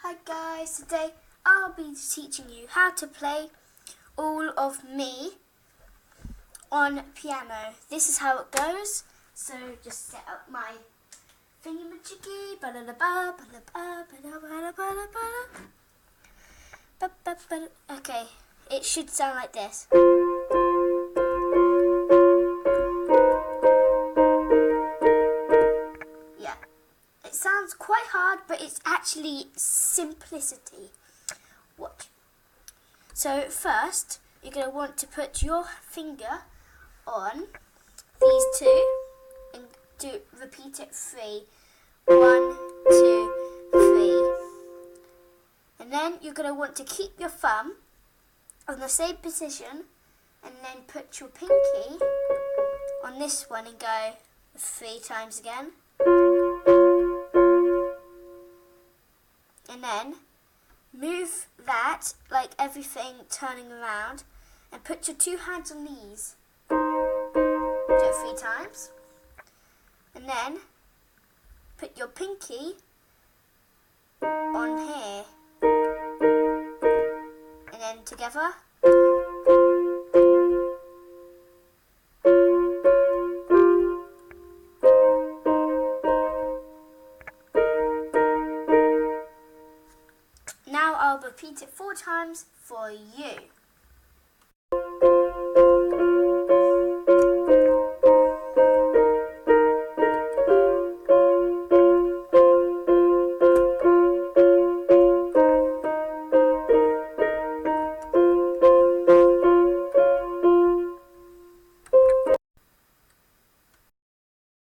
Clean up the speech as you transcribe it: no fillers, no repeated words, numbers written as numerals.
Hi guys, today I'll be teaching you how to play All of Me on piano. This is how it goes. So just set up my thingamajiggy. Okay, it should sound like this. Yeah. It sounds quite hard, but it's actually simplicity. Watch. So first, you're going to want to put your finger on these two and repeat it 3. 1, 2, 3. And then you're going to want to keep your thumb on the same position and then put your pinky on this one and go 3 times again. And then move that, like everything turning around, and put your 2 hands on these. Do it 3 times. And then put your pinky on here. And then together. Now I'll repeat it 4 times for you.